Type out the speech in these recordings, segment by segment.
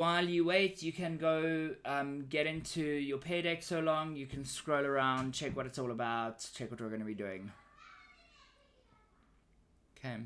while you wait, you can go get into your pay deck so long. You can scroll around, check what it's all about, check what we're going to be doing. Okay.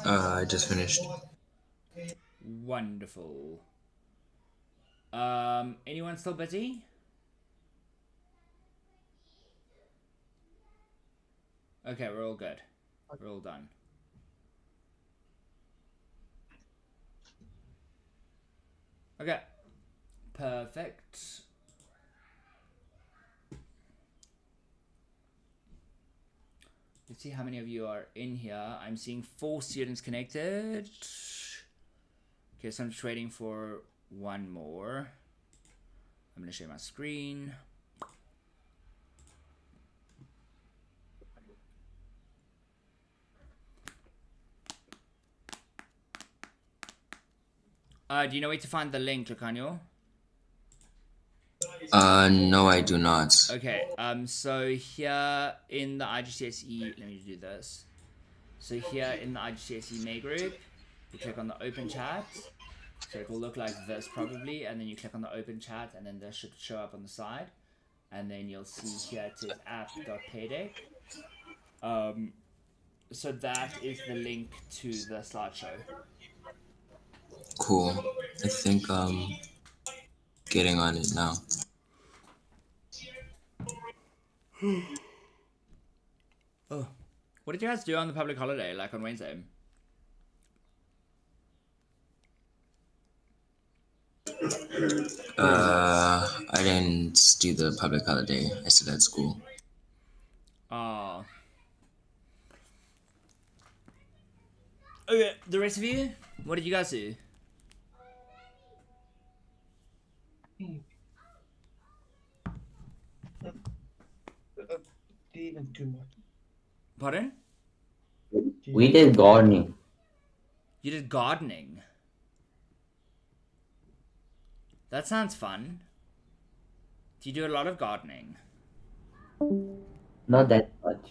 I just finished. Wonderful. Anyone still busy? Okay, we're all good. We're all done. Okay. Perfect. Let's see how many of you are in here. I'm seeing 4 students connected. Okay, so I'm just waiting for one more. I'm going to share my screen. Do you know where to find the link, Lacanio? No, I do not. Okay, so here in the IGCSE, let me do this. So here in the IGCSE May group, you click on the open chat. So it will look like this probably, and then you click on the open chat, and then this should show up on the side. And then you'll see here it says app.paydeck. So that is the link to the slideshow. Cool. I think getting on it now. Oh, what did you guys do on the public holiday, like on Wednesday? I didn't do the public holiday. I still at school. Oh. Okay, the rest of you, what did you guys do? Pardon? We did gardening. You did gardening. That sounds fun. Do you do a lot of gardening? Not that much.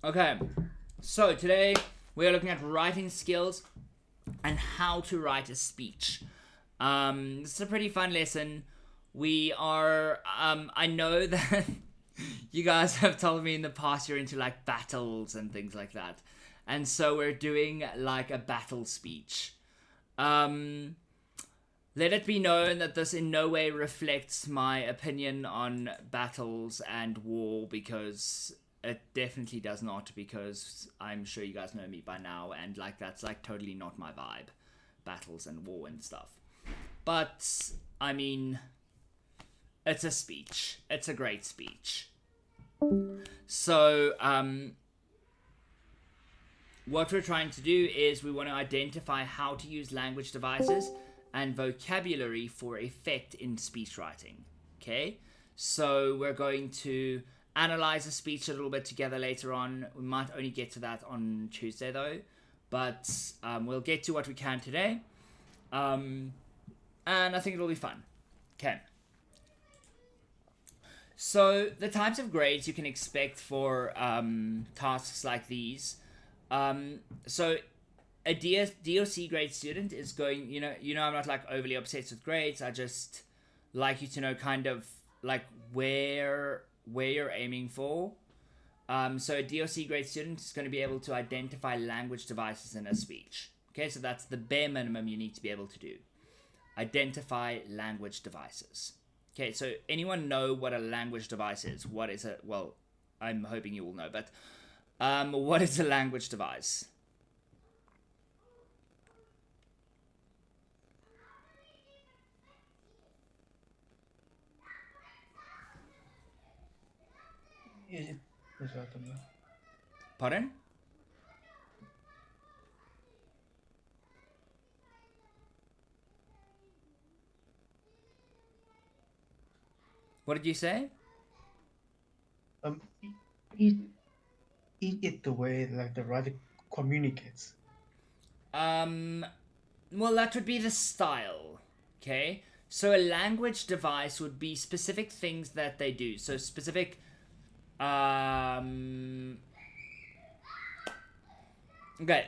Okay, so today we are looking at writing skills and how to write a speech. This is a pretty fun lesson. We are, I know that you guys have told me in the past you're into like battles and things like that. And so we're doing like a battle speech. Let it be known that this in no way reflects my opinion on battles and war, because it definitely does not, because I'm sure you guys know me by now, and like that's like totally not my vibe. Battles and war and stuff. But I mean, it's a speech. It's a great speech. So, what we're trying to do is we want to identify how to use language devices and vocabulary for effect in speech writing. Okay? So we're going to analyze a speech a little bit together later on. We might only get to that on Tuesday though, but we'll get to what we can today. And I think it'll be fun. Okay. So the types of grades you can expect for tasks like these. So a DOC grade student is going, you know, I'm not like overly obsessed with grades. I just like you to know kind of like where you're aiming for. So a DOC grade student is going to be able to identify language devices in a speech. Okay, so that's the bare minimum you need to be able to do. Identify language devices. Okay, so anyone know what a language device is? What is it? Well, I'm hoping you all know, but what is a language device? exatamente. Pardon? What did you say? Um, eat, eat it the way like the writer communicates. Well, that would be the style. Okay? So a language device would be specific things that they do. So specific okay,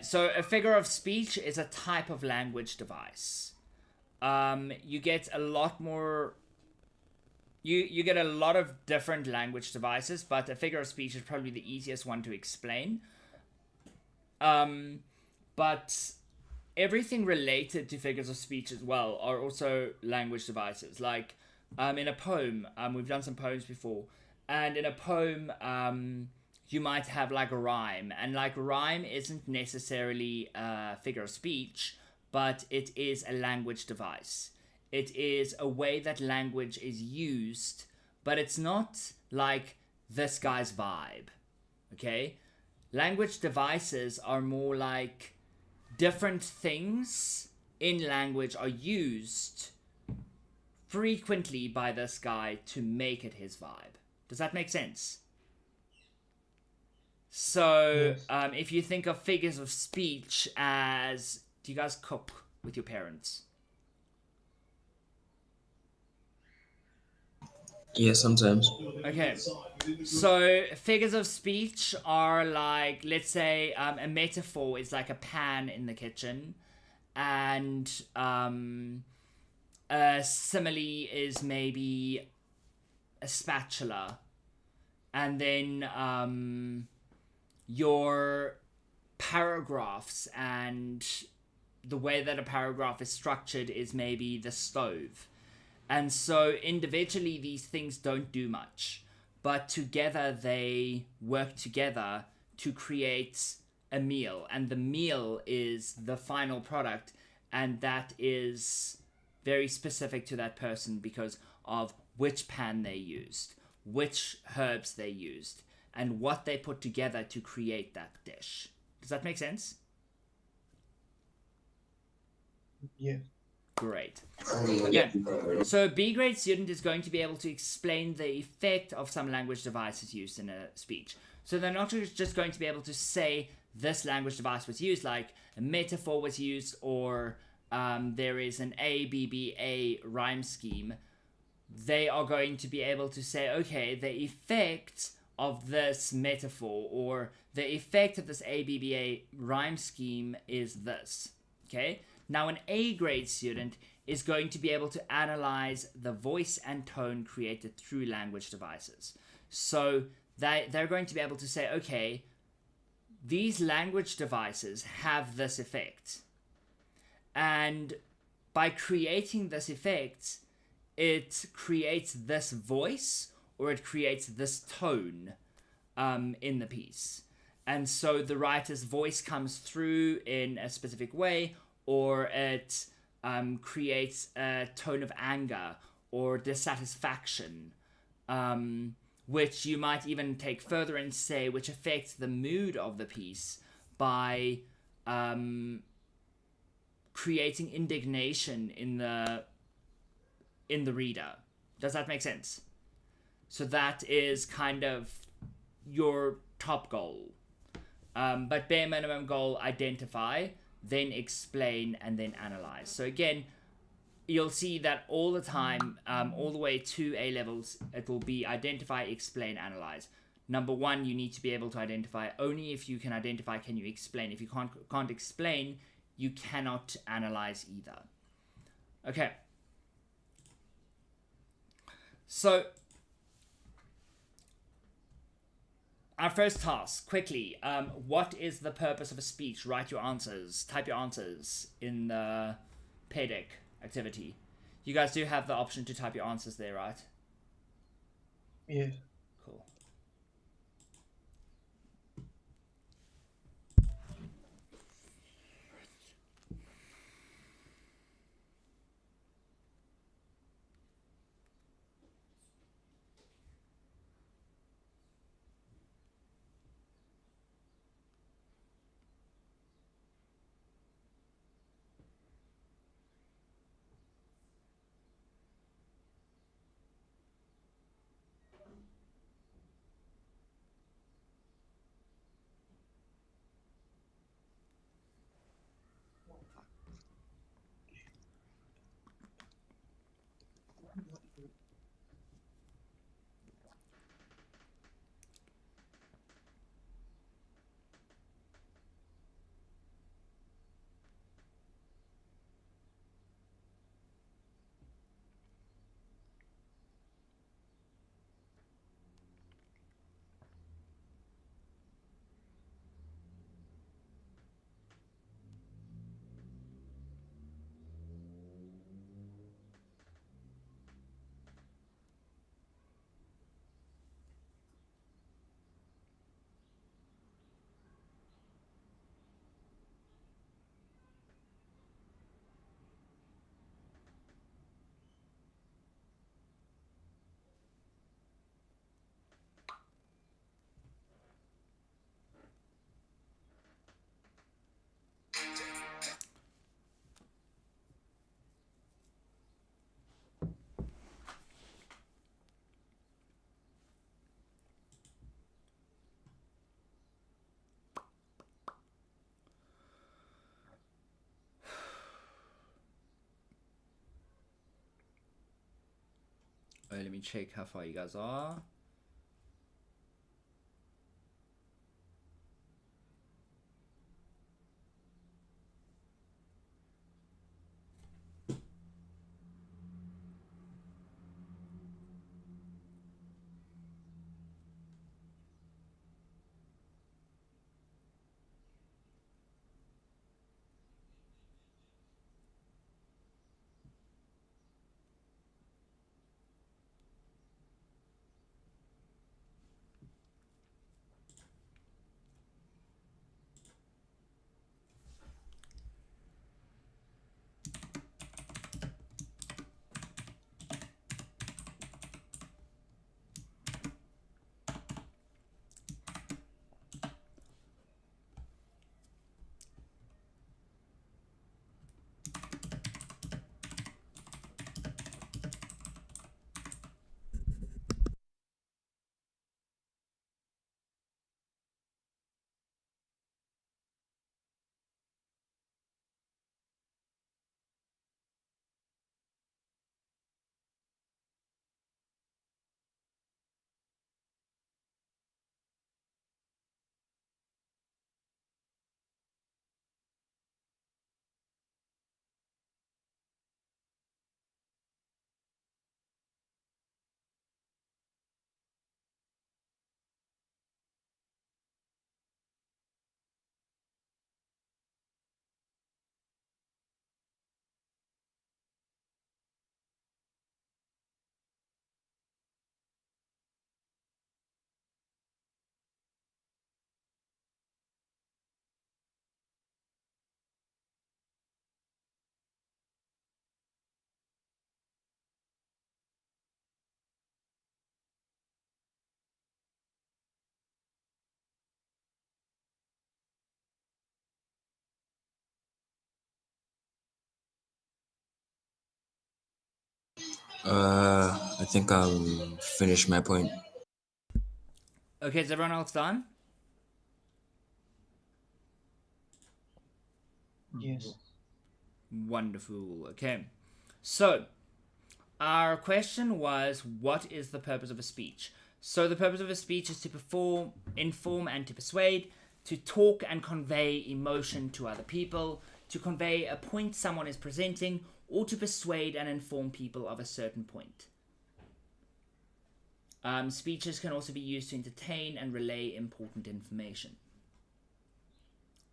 so a figure of speech is a type of language device. You get a lot more you get a lot of different language devices, but a figure of speech is probably the easiest one to explain. But everything related to figures of speech as well are also language devices. Like in a poem, we've done some poems before, and in a poem, you might have like a rhyme, and like rhyme isn't necessarily a figure of speech, but it is a language device. It is a way that language is used, but it's not like this guy's vibe. Okay? Language devices are more like different things in language are used frequently by this guy to make it his vibe. Does that make sense? So, Yes. if you think of figures of speech as, do you guys cook with your parents? Yeah, sometimes. Okay, so figures of speech are like, let's say, a metaphor is like a pan in the kitchen, and a simile is maybe a spatula, and then your paragraphs and the way that a paragraph is structured is maybe the stove. And so individually, these things don't do much, but together they work together to create a meal, and the meal is the final product, and that is very specific to that person because of which pan they used, which herbs they used, and what they put together to create that dish. Does that make sense? Yeah. Great. Okay, so a B grade student is going to be able to explain the effect of some language devices used in a speech. So they're not just going to be able to say this language device was used, like a metaphor was used, or there is an ABBA rhyme scheme. They are going to be able to say, okay, the effect of this metaphor or the effect of this ABBA rhyme scheme is this. Okay? Now, an A grade student is going to be able to analyze the voice and tone created through language devices. So they're going to be able to say, okay, these language devices have this effect. And by creating this effect, it creates this voice or it creates this tone in the piece. And so the writer's voice comes through in a specific way, or it creates a tone of anger or dissatisfaction, which you might even take further and say which affects the mood of the piece by creating indignation in the reader. Does that make sense? So that is kind of your top goal. But bare minimum goal, identify, then explain, and then analyze. So again, you'll see that all the time, all the way to A levels, it will be identify, explain, analyze. Number one, you need to be able to identify. Only if you can identify can you explain. If you can't explain, you cannot analyze either. Okay. So our first task, quickly. What is the purpose of a speech? Write your answers. Type your answers in the Pear Deck activity. You guys do have the option to type your answers there, right? Yeah. Cool. let me check how far you guys are. I think I'll finish my point. Okay, is everyone else done? Yes. Wonderful. Okay. So, our question was, what is the purpose of a speech? So the purpose of a speech is to perform, inform, and to persuade, to talk and convey emotion to other people, to convey a point someone is presenting, or to persuade and inform people of a certain point. Speeches can also be used to entertain and relay important information.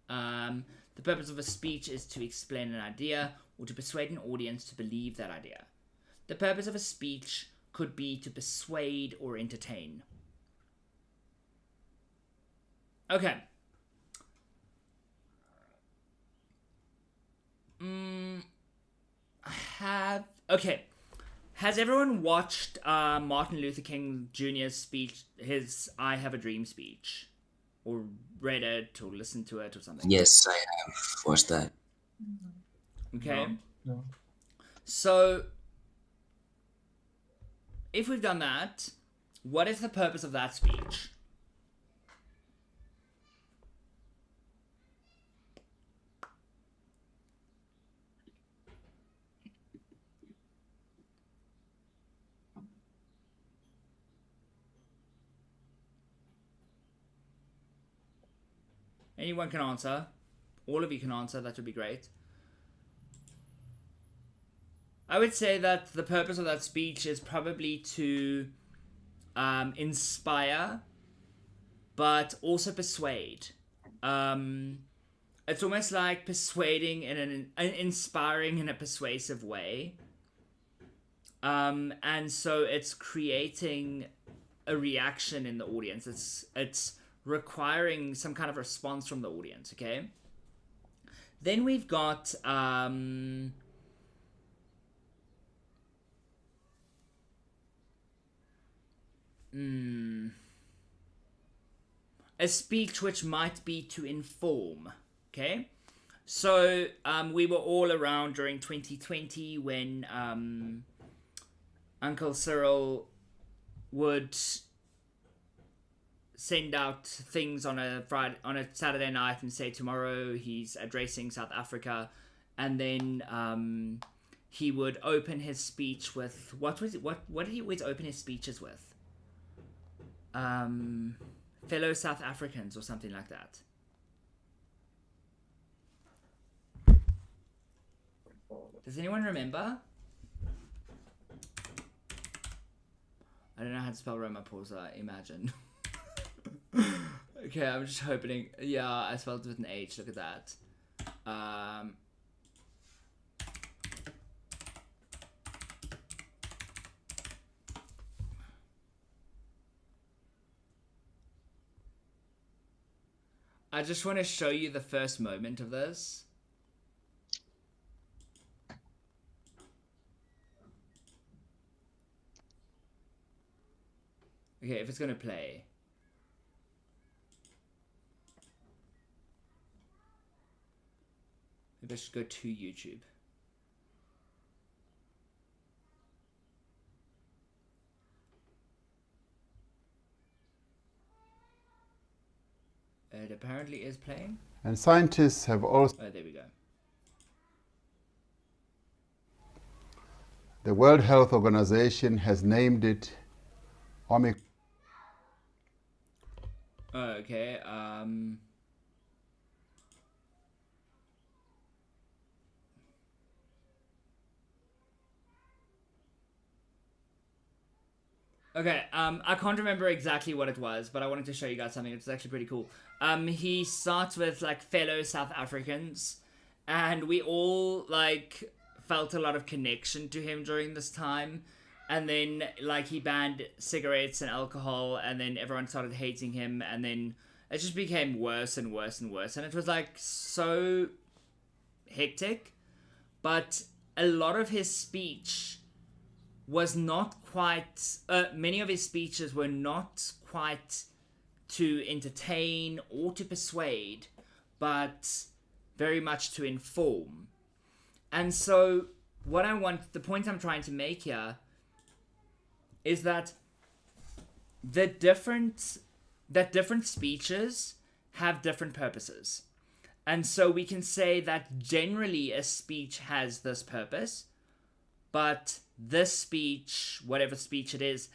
The purpose of a speech is to explain an idea or to persuade an audience to believe that idea. The purpose of a speech could be to persuade or entertain. Okay. Has everyone watched Martin Luther King Jr.'s speech, his I Have a Dream speech? Or read it or listened to it or something? Yes, I have watched that. Okay. No. So, if we've done that, what is the purpose of that speech? Anyone can answer. All of you can answer. That would be great. I would say that the purpose of that speech is probably to inspire, but also persuade. It's almost like persuading in an inspiring in a persuasive way. And so it's creating a reaction in the audience. It's requiring some kind of response from the audience. Okay. Then we've got a speech which might be to inform. Okay. So we were all around during 2020 when Uncle Cyril would send out things on a Saturday night and say tomorrow he's addressing South Africa, and then he would open his speech with what did he always open his speeches with? Fellow South Africans or something like that. Does anyone remember? I don't know how to spell Ramaphosa, imagine. Okay, I'm just hoping. Yeah, I spelled it with an H, look at that. I just want to show you the first moment of this. Okay, if it's gonna play. Maybe I should go to YouTube. It apparently is playing. And scientists have also... Oh, there we go. The World Health Organization has named it Omicron. Oh, okay. Okay, I can't remember exactly what it was, but I wanted to show you guys something. It's actually pretty cool. He starts with, like, fellow South Africans, and we all, like, felt a lot of connection to him during this time. And then, like, he banned cigarettes and alcohol, and then everyone started hating him, and then it just became worse and worse and worse. And it was, like, so hectic. But a lot of his speech was not quite... many of his speeches were not quite to entertain or to persuade, but very much to inform. And so, the point I'm trying to make here is that different speeches have different purposes. And so we can say that generally a speech has this purpose, but this speech, whatever speech it is,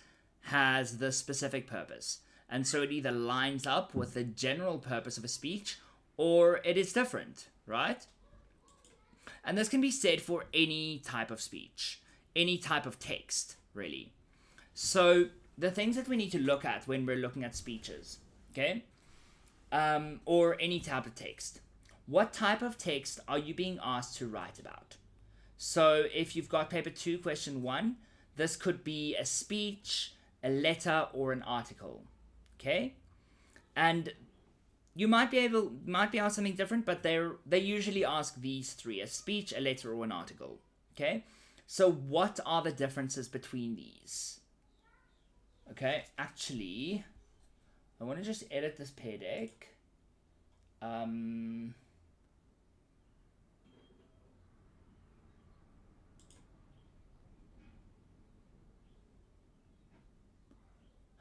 has this specific purpose. And so it either lines up with the general purpose of a speech, or it is different, right? And this can be said for any type of speech, any type of text, really. So the things that we need to look at when we're looking at speeches, okay? Or any type of text. What type of text are you being asked to write about? So if you've got paper 2, question 1, this could be a speech, a letter, or an article, okay? And you might be asked something different, but they usually ask these 3: a speech, a letter, or an article, okay? So what are the differences between these? Okay, actually, I want to just edit this pear deck.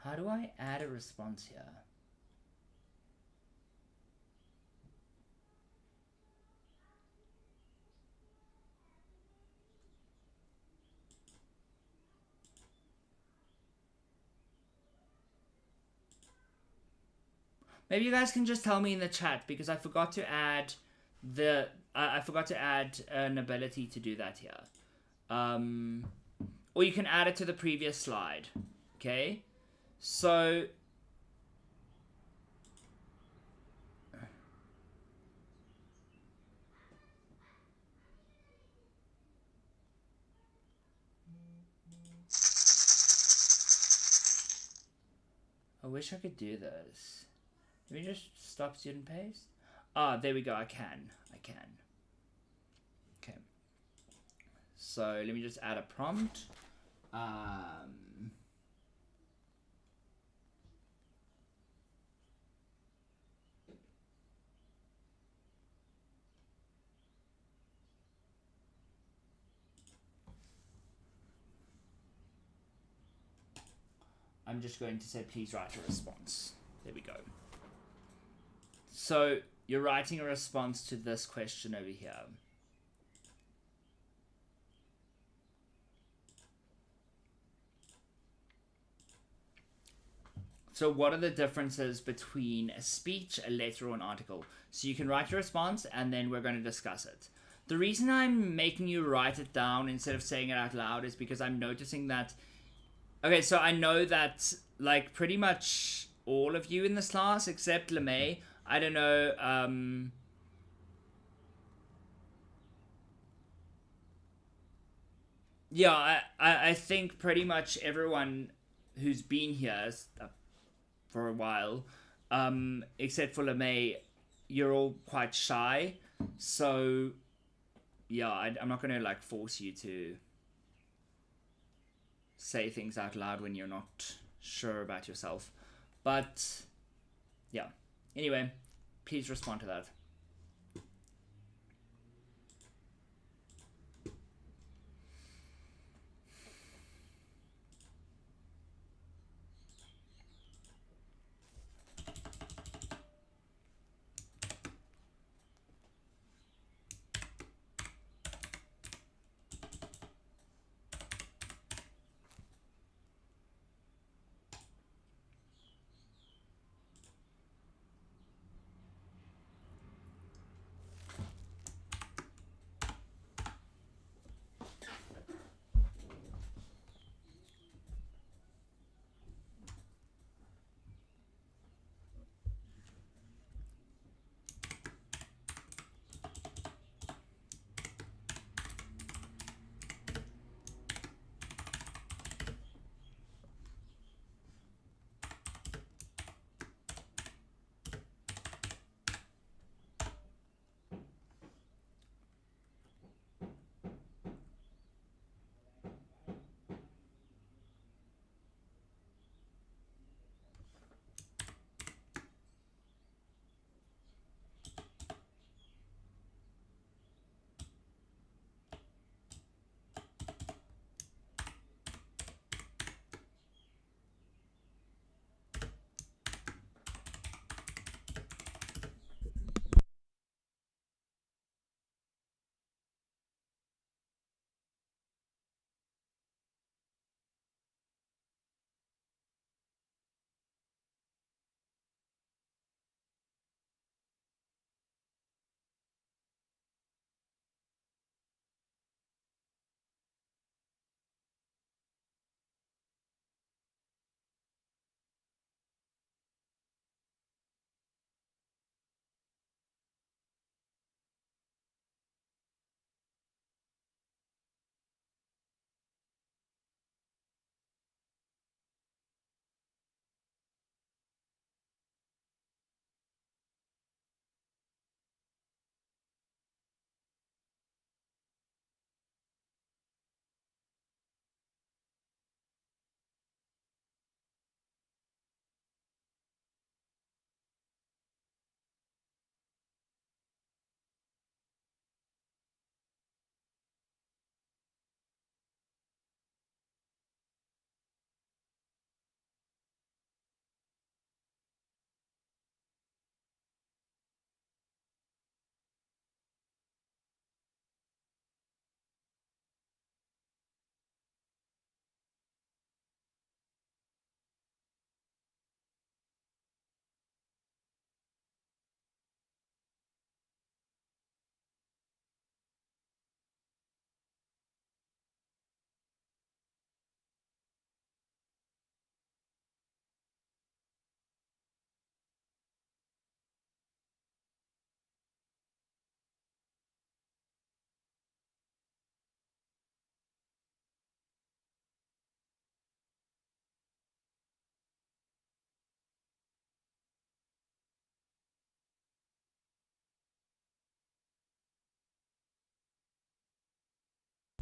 How do I add a response here? Maybe you guys can just tell me in the chat, because I forgot to add an ability to do that here. Or you can add it to the previous slide. Okay? So I wish I could do this. Let me just stop student paste. Ah, there we go. I can. Okay. So let me just add a prompt. I'm just going to say, please write a response. There we go. So you're writing a response to this question over here. So what are the differences between a speech, a letter, or an article? So you can write your response and then we're going to discuss it. The reason I'm making you write it down instead of saying it out loud is because I'm noticing that. Okay, so I know that like pretty much all of you in this class except LeMay, I don't know, yeah, I think pretty much everyone who's been here for a while, except for LeMay, you're all quite shy. So yeah, I'm not gonna like force you to say things out loud when you're not sure about yourself. But yeah. Anyway, please respond to that.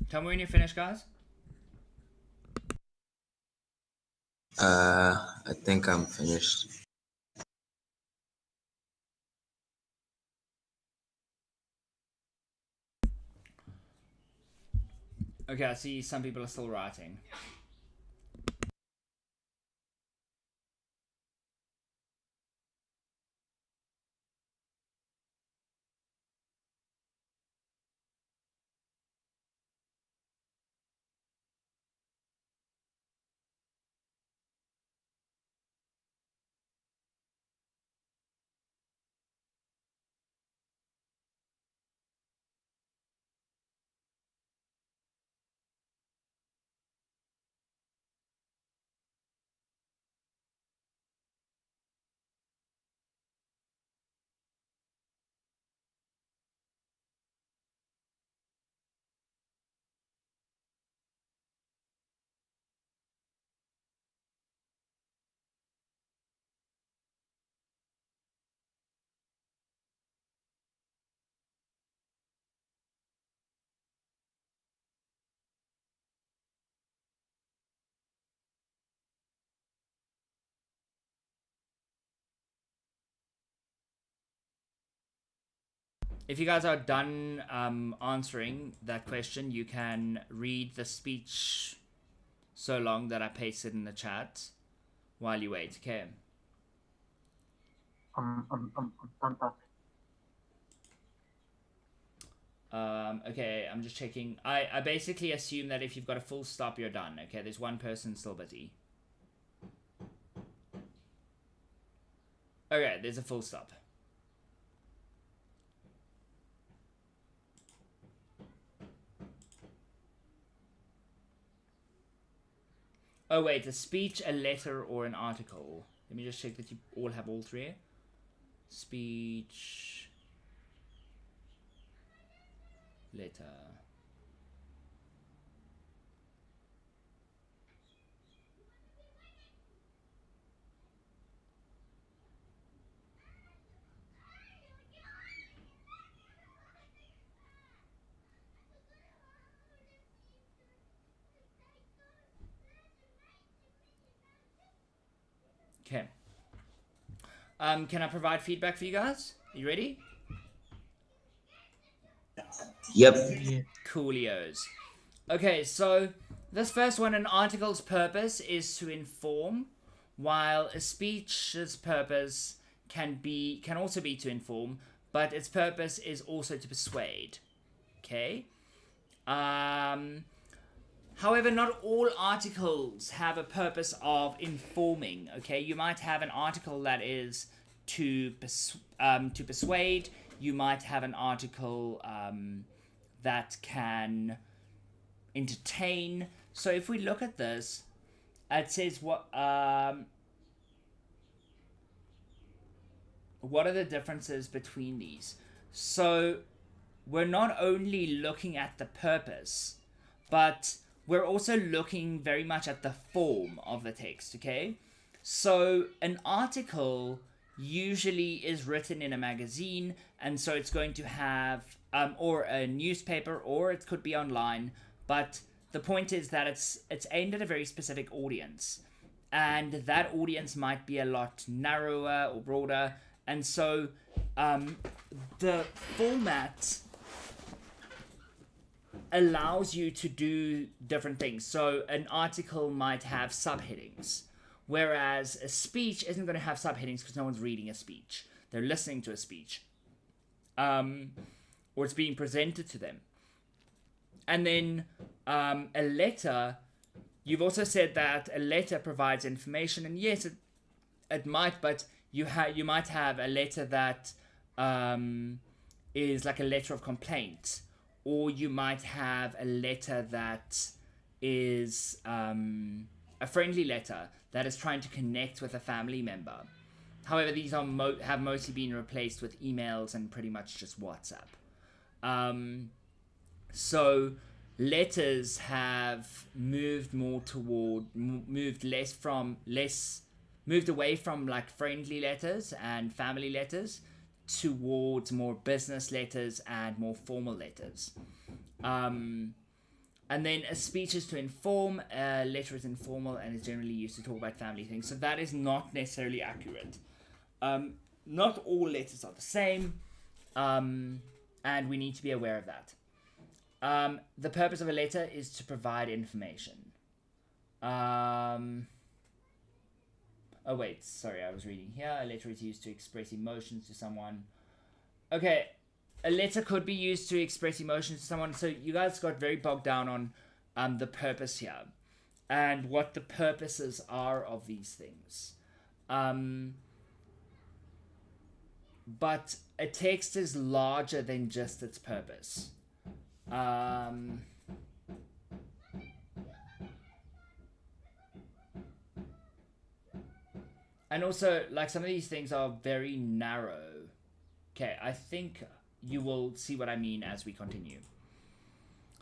Tell me when you're finished, guys. I think I'm finished. Okay, I see some people are still writing. if you guys are done answering that question, you can read the speech so long that I pasted in the chat while you wait. Okay. Okay, I'm just checking. I basically assume that if you've got a full stop, you're done. Okay, there's one person still busy. Okay, there's a full stop. Oh wait, a speech, a letter, or an article. Let me just check that you all have all three. Speech, letter. Okay. Can I provide feedback for you guys? Are you ready? Yep. Yeah. Coolios. Okay, so this first one, an article's purpose is to inform, while a speech's purpose can also be to inform, but its purpose is also to persuade. Okay? However, not all articles have a purpose of informing. Okay, you might have an article that is to persuade. You might have an article that can entertain. So if we look at this, it says what are the differences between these? So we're not only looking at the purpose, but we're also looking very much at the form of the text, okay? So an article usually is written in a magazine, and so it's going to have, or a newspaper, or it could be online, but the point is that it's aimed at a very specific audience, and that audience might be a lot narrower or broader, and so the format allows you to do different things. So an article might have subheadings, whereas a speech isn't going to have subheadings because no one's reading a speech. They're listening to a speech. Or it's being presented to them. And then a letter, you've also said that a letter provides information, and yes, it might, but you might have a letter that is like a letter of complaint, or you might have a letter that is a friendly letter that is trying to connect with a family member. However, these are have mostly been replaced with emails and pretty much just WhatsApp. So letters have moved away from like friendly letters and family letters towards more business letters and more formal letters. And then a speech is to inform, a letter is informal and is generally used to talk about family things. So that is not necessarily accurate. Not all letters are the same, and we need to be aware of that. The purpose of a letter is to provide information. Oh wait, sorry, I was reading here. A letter is used to express emotions to someone. Okay, a letter could be used to express emotions to someone. So you guys got very bogged down on the purpose here and what the purposes are of these things. But a text is larger than just its purpose. And also, like, some of these things are very narrow. Okay, I think you will see what I mean as we continue.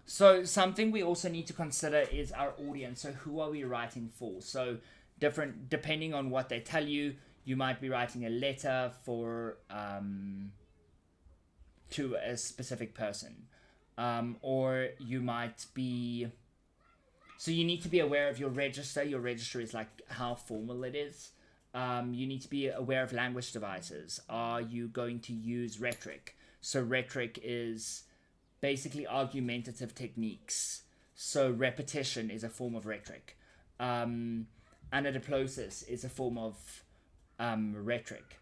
So something we also need to consider is our audience. So who are we writing for? So depending on what they tell you, you might be writing a letter for to a specific person. Or you might be... So you need to be aware of your register. Your register is like how formal it is. You need to be aware of language devices. Are you going to use rhetoric? So rhetoric is basically argumentative techniques. So repetition is a form of rhetoric. Anadiplosis is a form of rhetoric.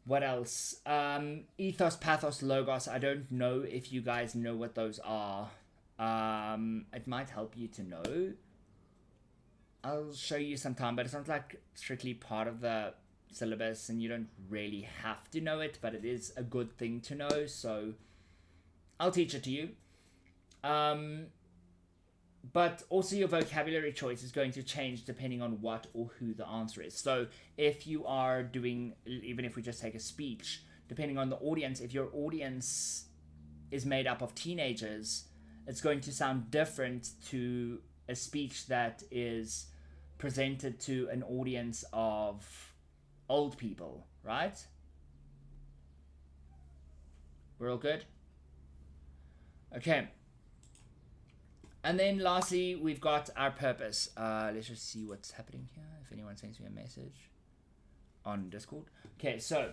What else? Ethos, pathos, logos. I don't know if you guys know what those are. It might help you to know. I'll show you sometime, but it's not like strictly part of the syllabus, and you don't really have to know it, but it is a good thing to know, so I'll teach it to you. But also your vocabulary choice is going to change depending on what or who the answer is. So if you are doing, even if we just take a speech, depending on the audience, if your audience is made up of teenagers, it's going to sound different to a speech that is presented to an audience of old people, right? We're all good? Okay. And then lastly, we've got our purpose. Let's just see what's happening here. If anyone sends me a message on Discord. Okay, so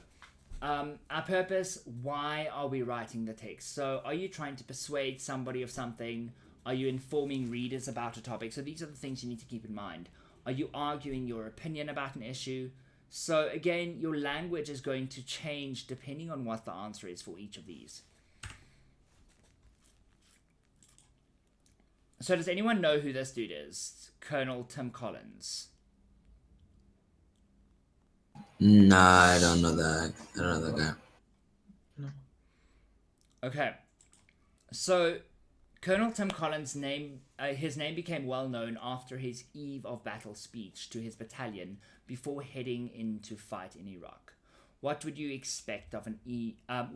our purpose, why are we writing the text? So are you trying to persuade somebody of something? Are you informing readers about a topic? So these are the things you need to keep in mind. Are you arguing your opinion about an issue? So again, your language is going to change depending on what the answer is for each of these. So does anyone know who this dude is? Colonel Tim Collins. Nah, I don't know that. I don't know that guy. No. Okay. So Colonel Tim Collins' his name became well known after his eve of battle speech to his battalion before heading into fight in Iraq. What would you expect of an eve of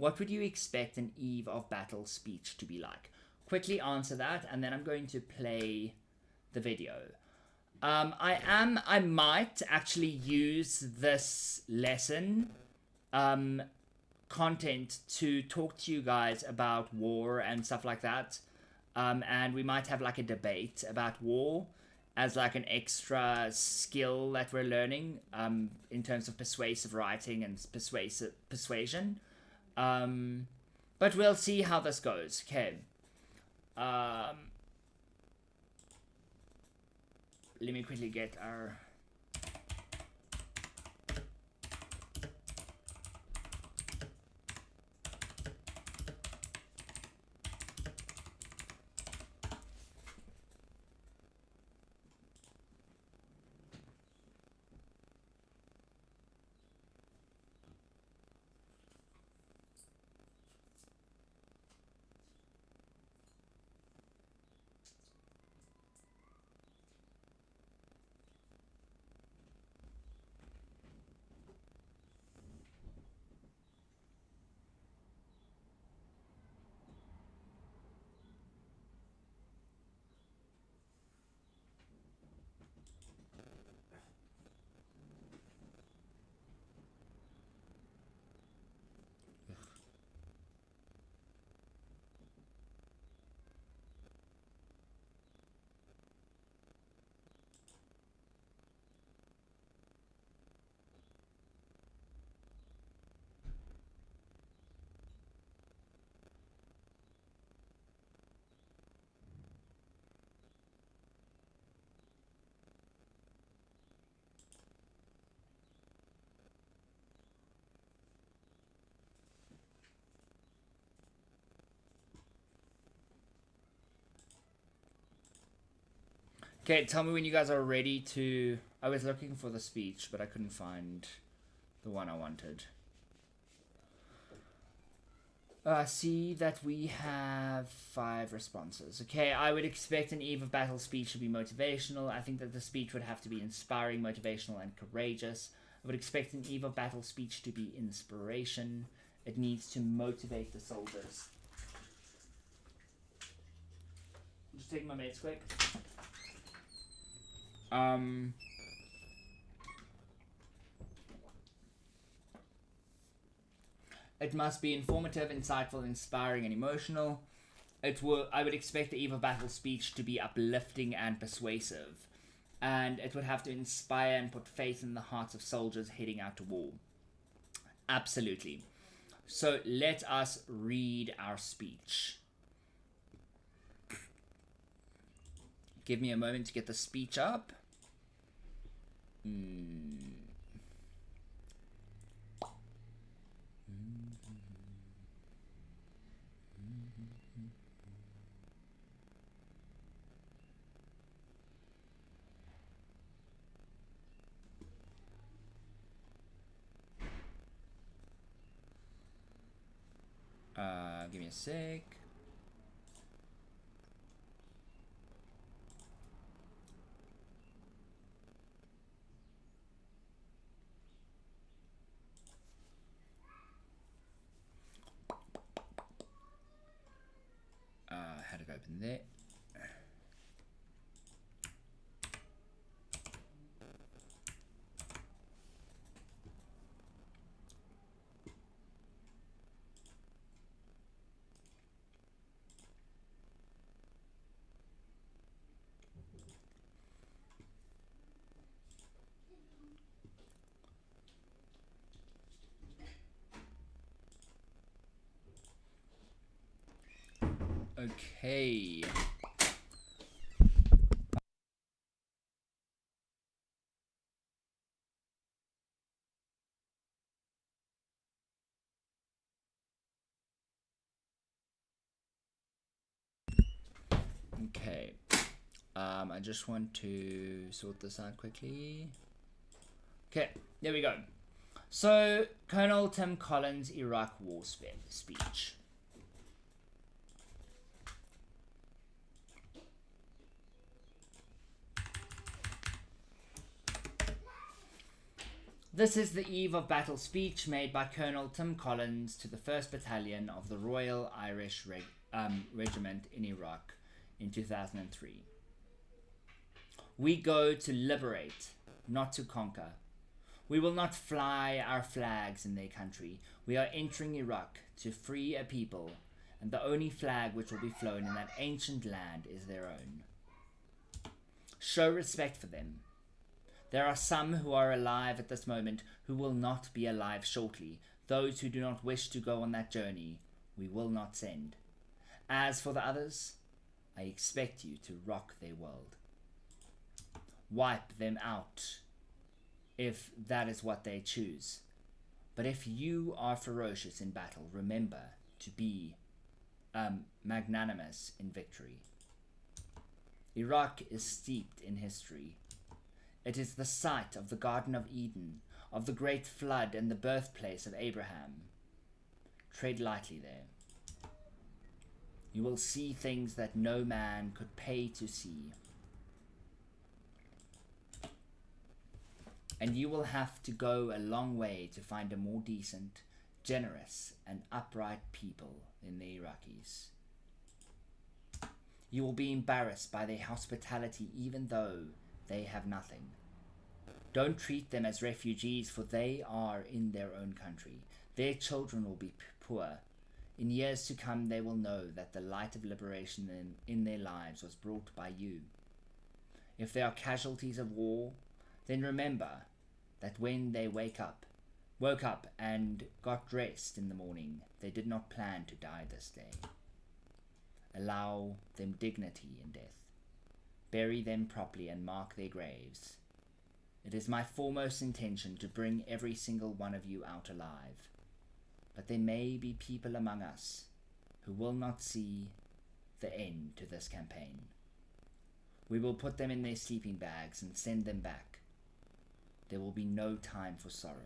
battle speech to be like? Quickly answer that, and then I'm going to play the video. I might actually use this lesson content to talk to you guys about war and stuff like that. And we might have like a debate about war as like an extra skill that we're learning in terms of persuasive writing and persuasion. But we'll see how this goes. Okay. Let me quickly get our... Okay, tell me when you guys are ready to... I was looking for the speech, but I couldn't find the one I wanted. See that we have 5 responses. Okay, I would expect an eve of battle speech to be motivational. I think that the speech would have to be inspiring, motivational, and courageous. I would expect an eve of battle speech to be inspiration. It needs to motivate the soldiers. I'm just taking my meds quick. It must be informative, insightful, inspiring, and emotional. I would expect the eve of battle speech to be uplifting and persuasive, and it would have to inspire and put faith in the hearts of soldiers heading out to war. Absolutely. So let us read our speech. Give me a moment to get the speech up. Give me a sec. Had it open there. Okay. Okay. I just want to sort this out quickly. Okay, there we go. So, Colonel Tim Collins' Iraq War speech. This is the eve of battle speech made by Colonel Tim Collins to the 1st Battalion of the Royal Irish Regiment in Iraq in 2003. We go to liberate, not to conquer. We will not fly our flags in their country. We are entering Iraq to free a people, and the only flag which will be flown in that ancient land is their own. Show respect for them. There are some who are alive at this moment who will not be alive shortly. Those who do not wish to go on that journey, we will not send. As for the others, I expect you to rock their world. Wipe them out, if that is what they choose. But if you are ferocious in battle, remember to be magnanimous in victory. Iraq is steeped in history. It is the site of the Garden of Eden, of the great flood, and the birthplace of Abraham. Tread lightly there. You will see things that no man could pay to see. And you will have to go a long way to find a more decent, generous, and upright people than the Iraqis. You will be embarrassed by their hospitality even though they have nothing. Don't treat them as refugees, for they are in their own country. Their children will be poor. In years to come they will know that the light of liberation in their lives was brought by you. If they are casualties of war, then remember that when they woke up and got dressed in the morning, they did not plan to die this day. Allow them dignity in death. Bury them properly and mark their graves. It is my foremost intention to bring every single one of you out alive. But there may be people among us who will not see the end to this campaign. We will put them in their sleeping bags and send them back. There will be no time for sorrow.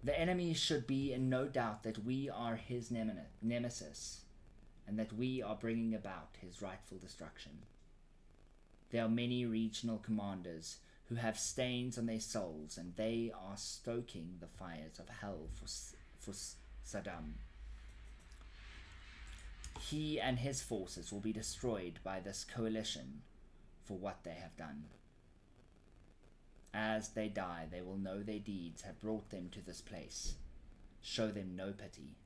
The enemy should be in no doubt that we are his nemesis, and that we are bringing about his rightful destruction. There are many regional commanders who have stains on their souls, and they are stoking the fires of hell for Saddam. He and his forces will be destroyed by this coalition for what they have done. As they die, they will know their deeds have brought them to this place. Show them no pity.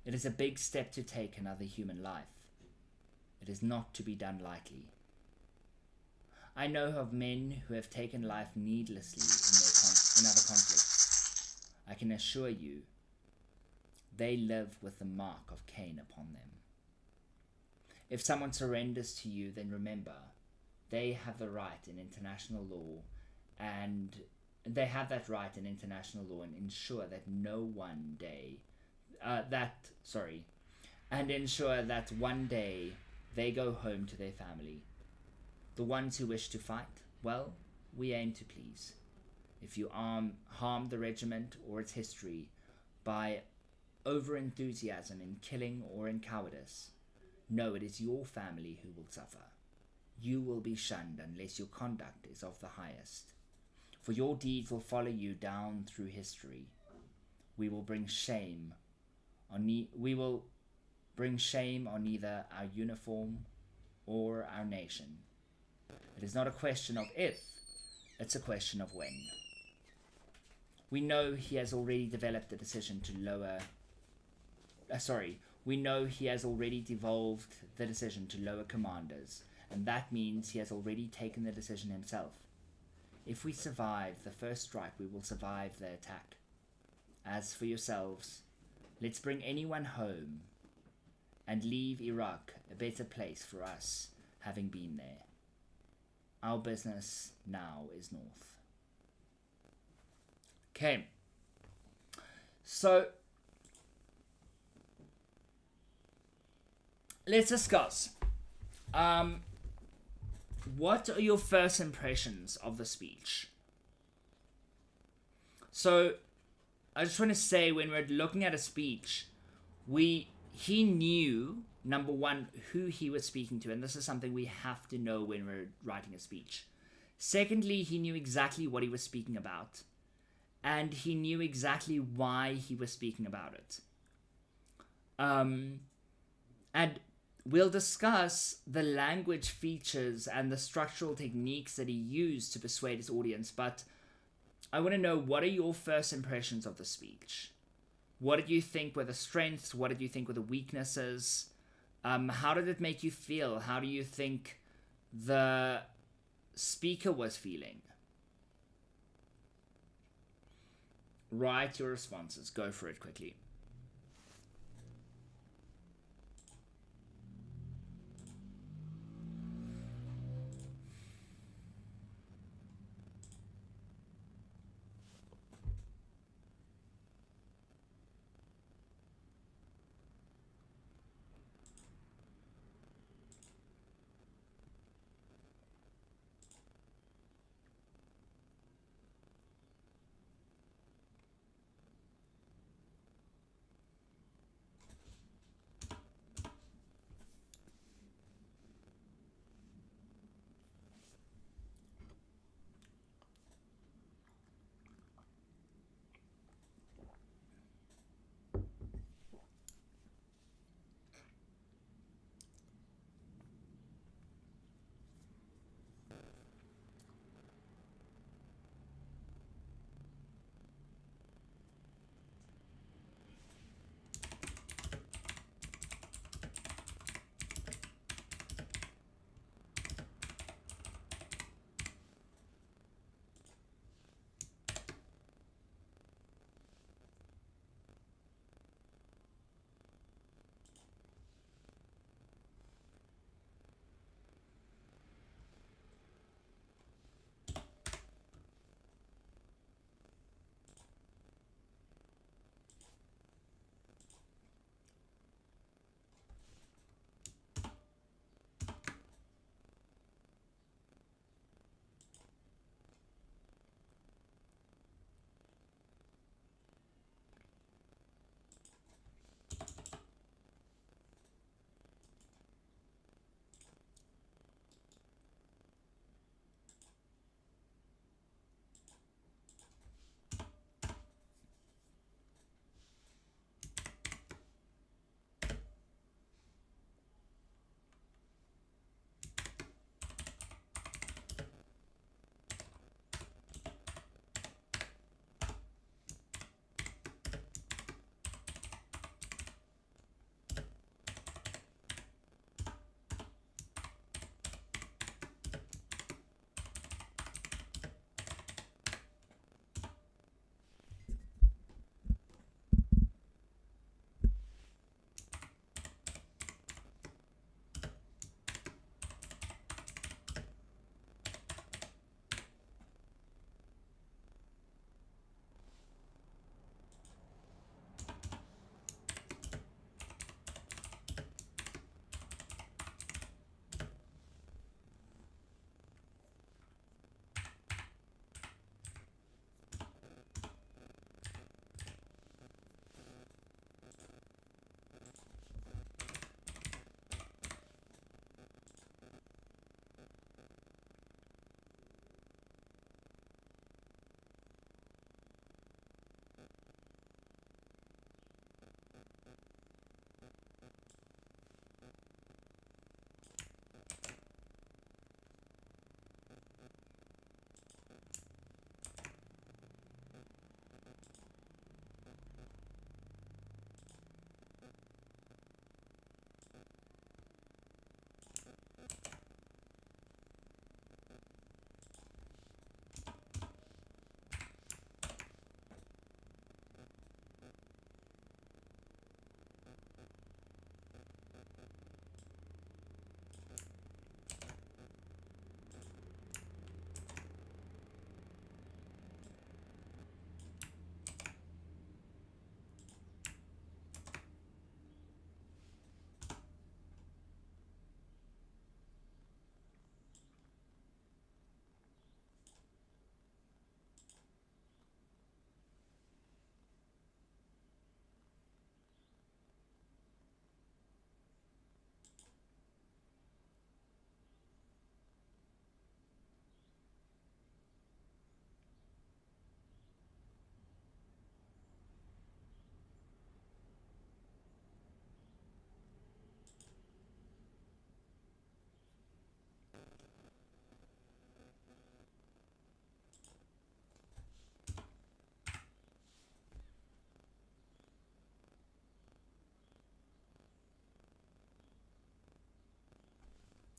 It is a big step to take another human life. It is not to be done lightly. I know of men who have taken life needlessly in their in other conflicts, I can assure you they live with the mark of Cain upon them. If someone surrenders to you, then remember, they have the right in international law, and they have that right in international law, and ensure that ensure that one day they go home to their family. The ones who wish to fight, well, we aim to please. If you harm the regiment or its history by over-enthusiasm in killing or in cowardice, know it is your family who will suffer. You will be shunned unless your conduct is of the highest. For your deeds will follow you down through history. We will bring shame on either our uniform or our nation. It is not a question of if, it's a question of when. We know he has already developed the decision to we know he has already devolved the decision to lower commanders, and that means he has already taken the decision himself. If we survive the first strike, we will survive the attack. As for yourselves, let's bring anyone home and leave Iraq a better place for us, having been there. Our business now is north. Okay. So, let's discuss. What are your first impressions of the speech? So, I just want to say, when we're looking at a speech, he knew, number one, who he was speaking to, and this is something we have to know when we're writing a speech. Secondly, he knew exactly what he was speaking about, and he knew exactly why he was speaking about it. And we'll discuss the language features and the structural techniques that he used to persuade his audience, but I want to know, what are your first impressions of the speech? What did you think were the strengths? What did you think were the weaknesses? How did it make you feel? How do you think the speaker was feeling? Write your responses. Go for it quickly.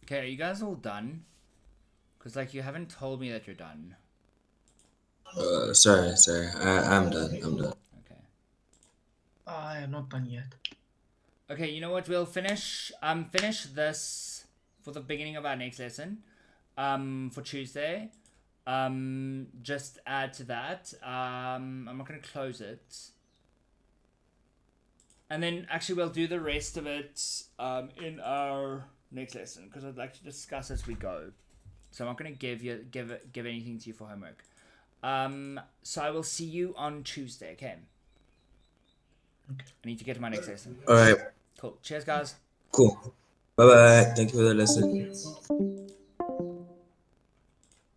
Okay, are you guys all done? Because, like, you haven't told me that you're done. Sorry. I'm done. Okay. I am not done yet. Okay, you know what? We'll finish this for the beginning of our next lesson. For Tuesday. Just add to that. I'm not gonna close it. And then actually we'll do the rest of it in our next lesson because I'd like to discuss as we go. So I'm not gonna give anything to you for homework. So I will see you on Tuesday, okay? I need to get to my next lesson. All right. Cool. Cheers, guys. Cool. Bye bye. Thank you for the lesson.